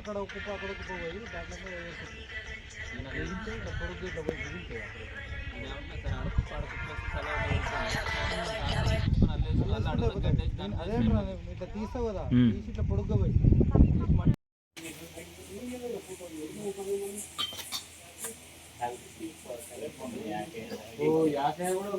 అక్కడ కుప్ప పోయి దాంట్లో వేగింటే ఇట్లా పొరుగు ఇట్లా పోయి మిగులుతాయి అదే ఇట్లా తీస్తావు కదా తీసి ఇట్లా పొడుగ్గా పోయి యాకే కూడా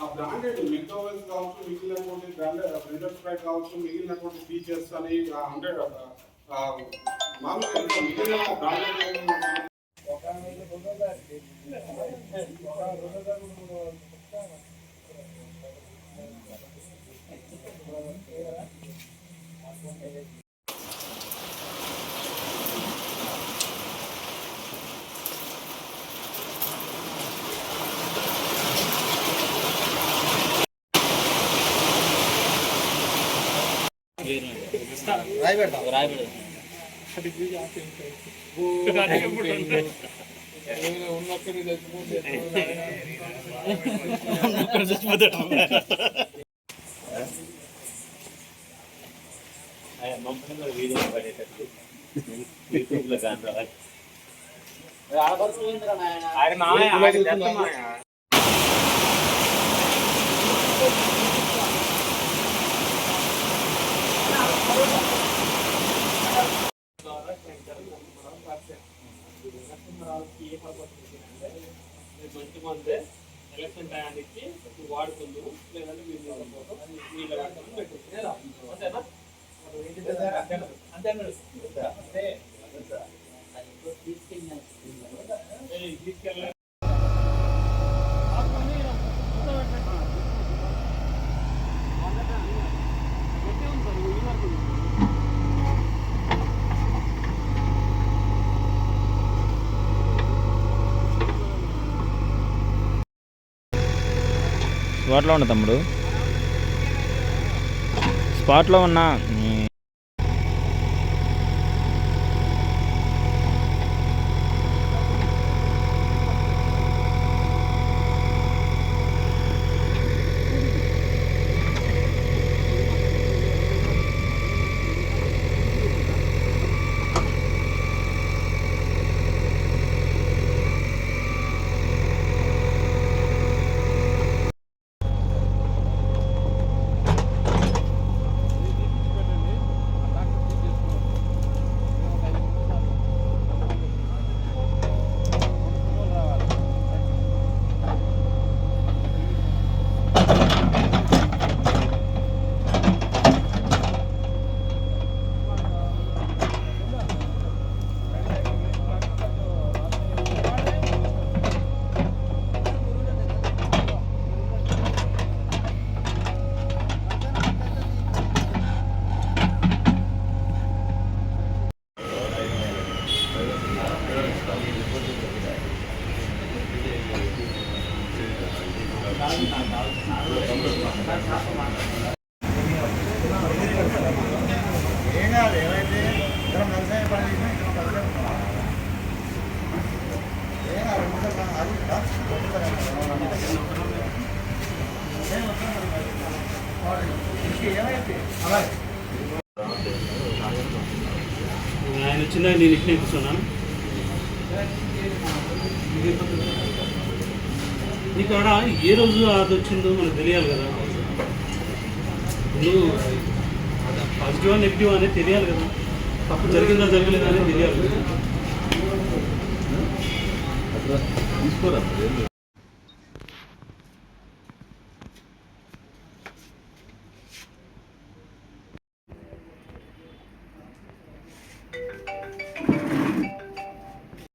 బ్రాండెడ్ మెక్డోవెల్స్ కావచ్చు మిగిలినటువంటి బ్రాండెడ్ ఫ్రై కావచ్చు మిగిలినటువంటి ఫీచర్స్ అని 100 మామూలుగా మిగిలిన బ్రాండెడ్ మంచి మంది ఎలక్షన్ టయానికి వాడుకుందాము లేదంటే వీళ్ళ పెట్టుకుంటే అంతేనా తీసుకెళ్ళ స్పాట్లో ఉన్న తమ్ముడు స్పాట్లో ఉన్నా ఆయన వచ్చిందా నేను ఇట్లా ఇస్తున్నాను నీకు ఆడ ఏ రోజు అది వచ్చిందో మనకు తెలియాలి కదా నువ్వు పాజిటివ్ నెగిటివ్ అనేది తెలియాలి కదా తప్పు జరిగిందా జరగలేదా అనేది తెలియాలి కదా తీసుకోరా